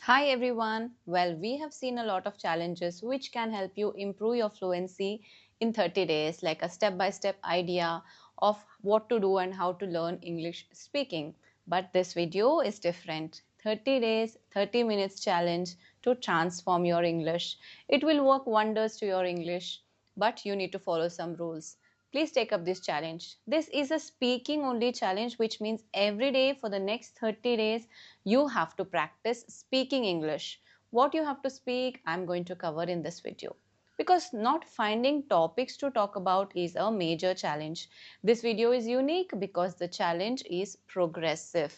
Hi everyone. Well, we have seen a lot of challenges which can help you improve your fluency in 30 days, like a step by step idea of what to do and how to learn English speaking. But this video is different. 30 days, 30 minutes challenge to transform your English. It will work wonders to your English, but you need to follow some rules. Please take up this challenge. This is a speaking only challenge, which means every day for the next 30 days, you have to practice speaking English. What you have to speak, I'm going to cover in this video. Because not finding topics to talk about is a major challenge. This video is unique because the challenge is progressive.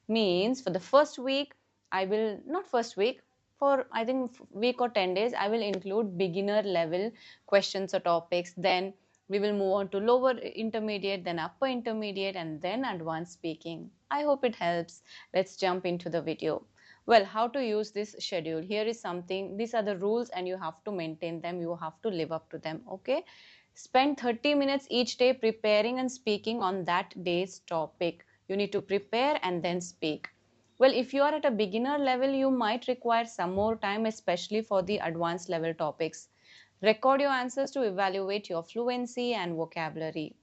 Means for the first week, I will, not first week, for I think week or 10 days, I will include beginner level questions or topics. Then we will move on to lower intermediate, then upper intermediate, and then advanced speaking. I hope it helps. Let's jump into the video. Well, how to use this schedule? Here is something, these are the rules and you have to maintain them, you have to live up to them, okay? Spend 30 minutes each day preparing and speaking on that day's topic. You need to prepare and then speak. Well, if you are at a beginner level, you might require some more time, especially for the advanced level topics. Record your answers to evaluate your fluency and vocabulary.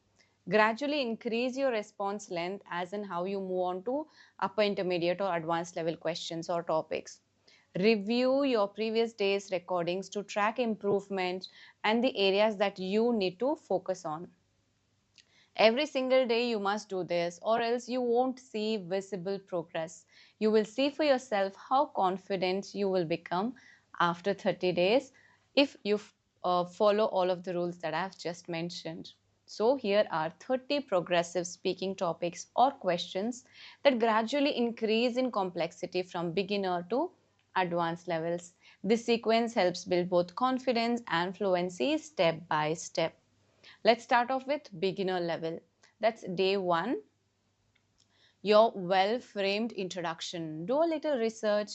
Gradually increase your response length as in how you move on to upper intermediate or advanced level questions or topics. Review your previous day's recordings to track improvement and the areas that you need to focus on. Every single day you must do this, or else you won't see visible progress. You will see for yourself how confident you will become after 30 days if you follow all of the rules that I have just mentioned. So, here are 30 progressive speaking topics or questions that gradually increase in complexity from beginner to advanced levels. This sequence helps build both confidence and fluency step by step. Let's start off with beginner level. That's day one, your well framed introduction. Do a little research,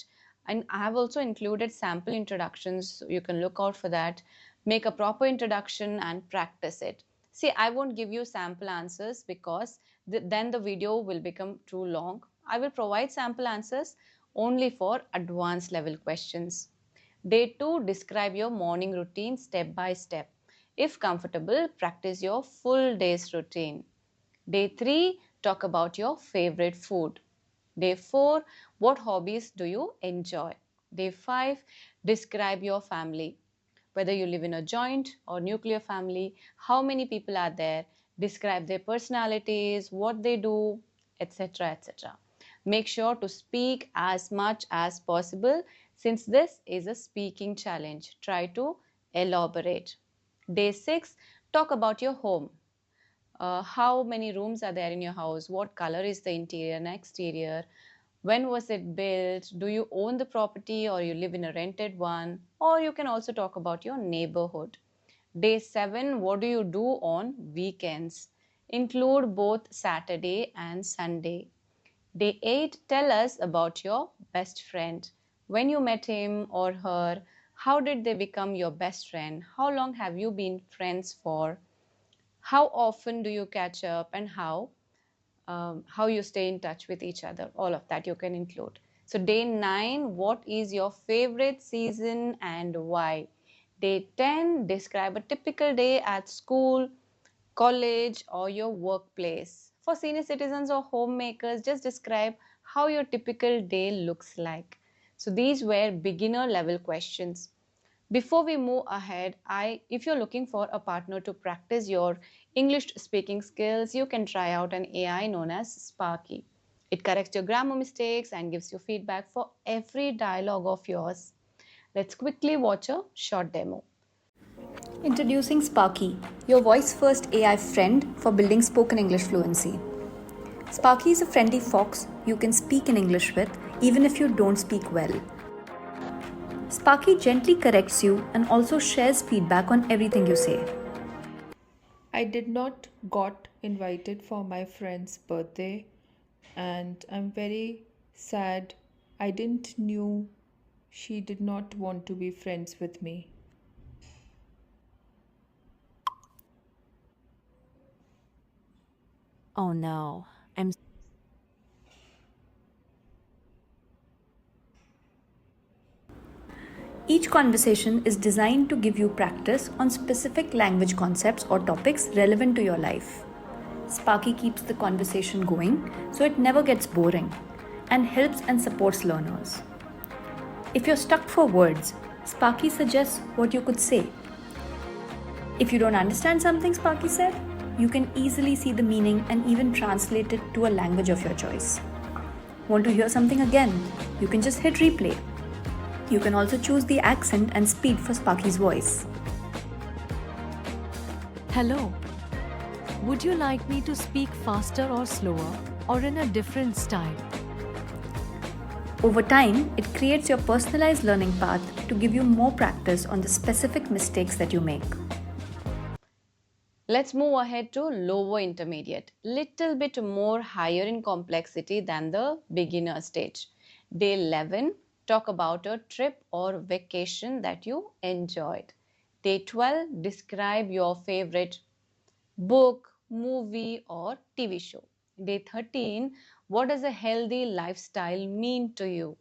and I have also included sample introductions, so you can look out for that. Make a proper introduction and practice it. See, I won't give you sample answers because then the video will become too long. I will provide sample answers only for advanced level questions. Day 2, describe your morning routine step by step. If comfortable, practice your full day's routine. Day 3, talk about your favorite food. Day 4, what hobbies do you enjoy? Day 5, describe your family. Whether you live in a joint or nuclear family, how many people are there, describe their personalities, what they do, etc. etc. Make sure to speak as much as possible since this is a speaking challenge. Try to elaborate. Day 6, talk about your home. How many rooms are there in your house? What color is the interior and exterior? When was it built? Do you own the property or you live in a rented one? Or you can also talk about your neighborhood. Day 7, what do you do on weekends? Include both Saturday and Sunday. Day 8, tell us about your best friend. When you met him or her, how did they become your best friend? How long have you been friends for? How often do you catch up, and how you stay in touch with each other? All of that you can include. So day 9, what is your favorite season and why? Day 10, describe a typical day at school, college, or your workplace. For senior citizens or homemakers, just describe how your typical day looks like. So these were beginner level questions. Before we move ahead, if you're looking for a partner to practice your English speaking skills, you can try out an AI known as Sparky. It corrects your grammar mistakes and gives you feedback for every dialogue of yours. Let's quickly watch a short demo. Introducing Sparky, your voice first AI friend for building spoken English fluency. Sparky is a friendly fox you can speak in English with even if you don't speak well. Sparky gently corrects you and also shares feedback on everything you say. I did not got invited for my friend's birthday and I'm very sad. I didn't knew she did not want to be friends with me. Oh no, I'm Each conversation is designed to give you practice on specific language concepts or topics relevant to your life. Sparky keeps the conversation going so it never gets boring and helps and supports learners. If you're stuck for words, Sparky suggests what you could say. If you don't understand something Sparky said, you can easily see the meaning and even translate it to a language of your choice. Want to hear something again? You can just hit replay. You can also choose the accent and speed for Sparky's voice. Hello. Would you like me to speak faster or slower, or in a different style? Over time, it creates your personalized learning path to give you more practice on the specific mistakes that you make. Let's move ahead to lower intermediate, little bit more higher in complexity than the beginner stage. Day 11, talk about a trip or vacation that you enjoyed. Day 12, describe your favorite book, movie, or TV show. Day 13, what does a healthy lifestyle mean to you?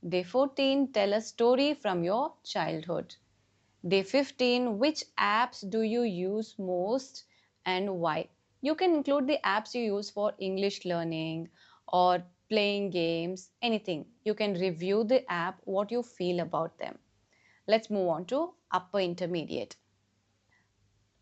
Day 14, tell a story from your childhood. Day 15, which apps do you use most and why? You can include the apps you use for English learning or playing games, anything. You can review the app, what you feel about them. Let's move on to upper intermediate.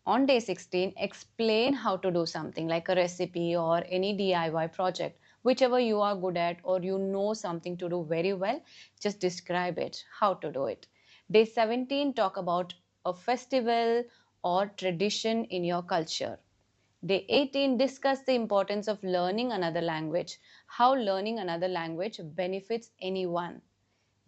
On day 16, explain how to do something like a recipe or any DIY project, whichever you are good at or you know something to do very well, just describe it, how to do it. Day 17, talk about a festival or tradition in your culture. Day 18, discuss the importance of learning another language, how learning another language benefits anyone.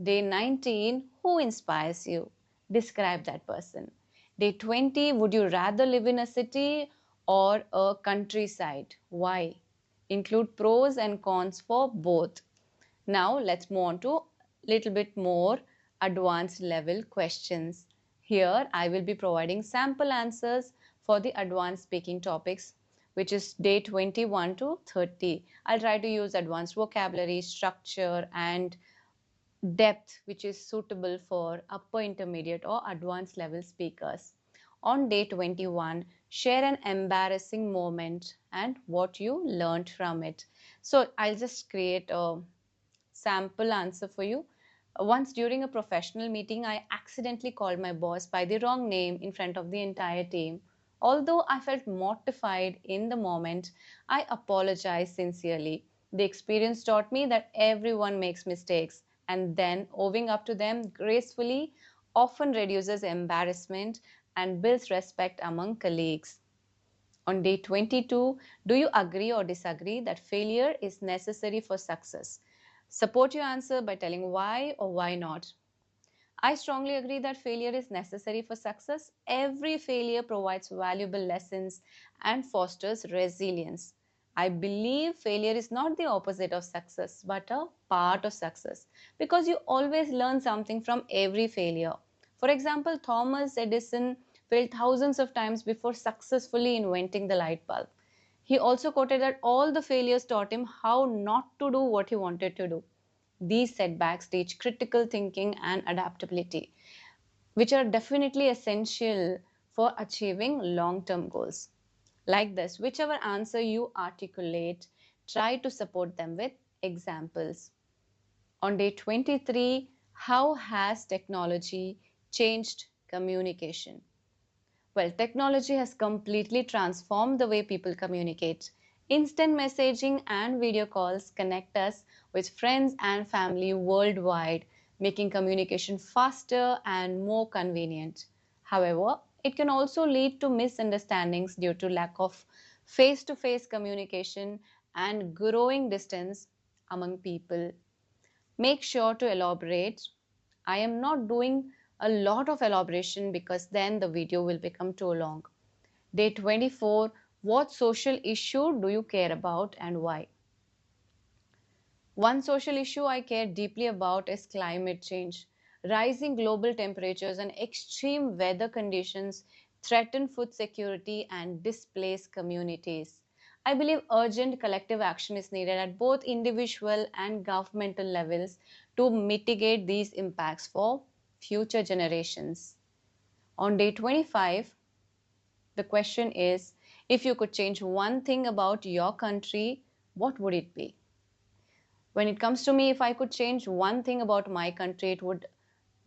Day 19, who inspires you? Describe that person. Day 20, would you rather live in a city or a countryside? Why? Include pros and cons for both. Now let's move on to little bit more advanced level questions. Here I will be providing sample answers for the advanced speaking topics, which is day 21 to 30. I'll try to use advanced vocabulary, structure, and depth which is suitable for upper intermediate or advanced level speakers. On day 21, share an embarrassing moment and what you learned from it. So I'll just create a sample answer for you. Once during a professional meeting, I accidentally called my boss by the wrong name in front of the entire team. Although I felt mortified in the moment, I apologized sincerely. The experience taught me that everyone makes mistakes, and then owing up to them gracefully often reduces embarrassment and builds respect among colleagues. On day 22, do you agree or disagree that failure is necessary for success? Support your answer by telling why or why not. I strongly agree that failure is necessary for success. Every failure provides valuable lessons and fosters resilience. I believe failure is not the opposite of success, but a part of success because you always learn something from every failure. For example, Thomas Edison failed thousands of times before successfully inventing the light bulb. He also quoted that all the failures taught him how not to do what he wanted to do. These setbacks teach critical thinking and adaptability, which are definitely essential for achieving long term goals. Like this, whichever answer you articulate, try to support them with examples. On day 23, how has technology changed communication? Well, technology has completely transformed the way people communicate. Instant messaging and video calls connect us with friends and family worldwide, making communication faster and more convenient. However, it can also lead to misunderstandings due to lack of face to face communication and growing distance among people. Make sure to elaborate. I am not doing a lot of elaboration because then the video will become too long. Day 24, what social issue do you care about and why? One social issue I care deeply about is climate change. Rising global temperatures and extreme weather conditions threaten food security and displace communities. I believe urgent collective action is needed at both individual and governmental levels to mitigate these impacts for future generations. On day 25, the question is, if you could change one thing about your country, what would it be? When it comes to me, if I could change one thing about my country, it would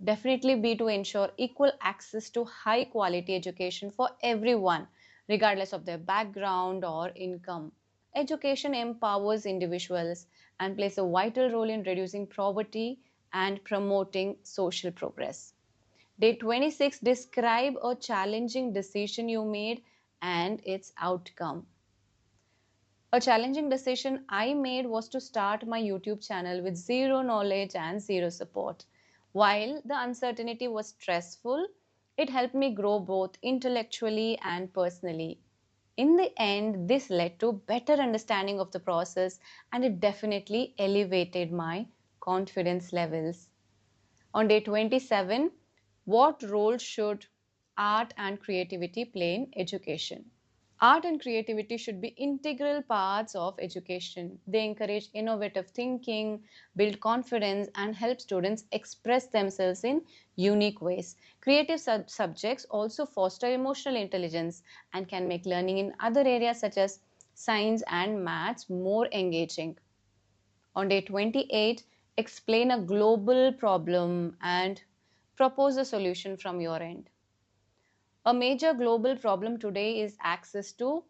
definitely be to ensure equal access to high quality education for everyone, regardless of their background or income. Education empowers individuals and plays a vital role in reducing poverty and promoting social progress. Day 26, describe a challenging decision you made and its outcome. A challenging decision I made was to start my YouTube channel with zero knowledge and zero support. While the uncertainty was stressful, it helped me grow both intellectually and personally. In the end, this led to better understanding of the process and it definitely elevated my confidence levels. On day 27, what role should art and creativity play in education? Art and creativity should be integral parts of education. They encourage innovative thinking, build confidence, and help students express themselves in unique ways. Creative subjects also foster emotional intelligence and can make learning in other areas such as science and maths more engaging. On day 28, explain a global problem and propose a solution from your end. A major global problem today is access to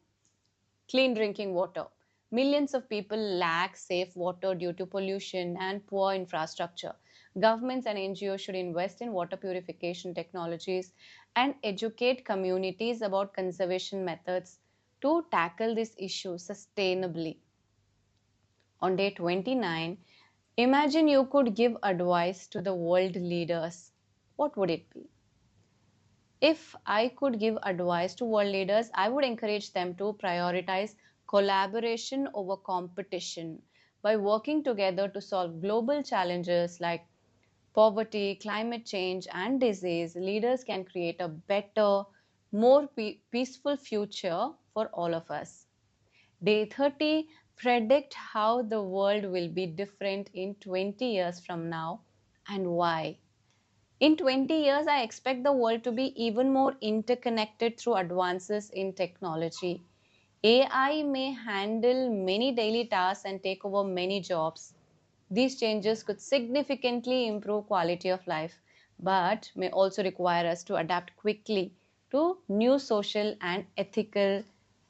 clean drinking water. Millions of people lack safe water due to pollution and poor infrastructure. Governments and NGOs should invest in water purification technologies and educate communities about conservation methods to tackle this issue sustainably. On day 29, imagine you could give advice to the world leaders. What would it be? If I could give advice to world leaders, I would encourage them to prioritize collaboration over competition. By working together to solve global challenges like poverty, climate change, and disease, leaders can create a better, more peaceful future for all of us. Day 30, predict how the world will be different in 20 years from now and why. In 20 years, I expect the world to be even more interconnected through advances in technology. AI may handle many daily tasks and take over many jobs. These changes could significantly improve quality of life, but may also require us to adapt quickly to new social and ethical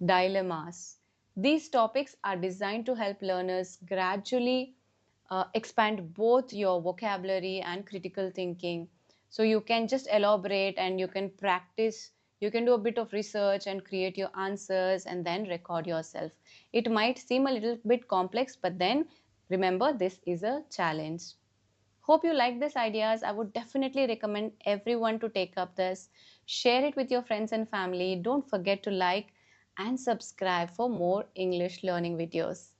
dilemmas. These topics are designed to help learners gradually expand both your vocabulary and critical thinking. So you can just elaborate and you can practice, you can do a bit of research and create your answers and then record yourself. It might seem a little bit complex, but then remember, this is a challenge. Hope you like these ideas. I would definitely recommend everyone to take up this. Share it with your friends and family. Don't forget to like and subscribe for more English learning videos.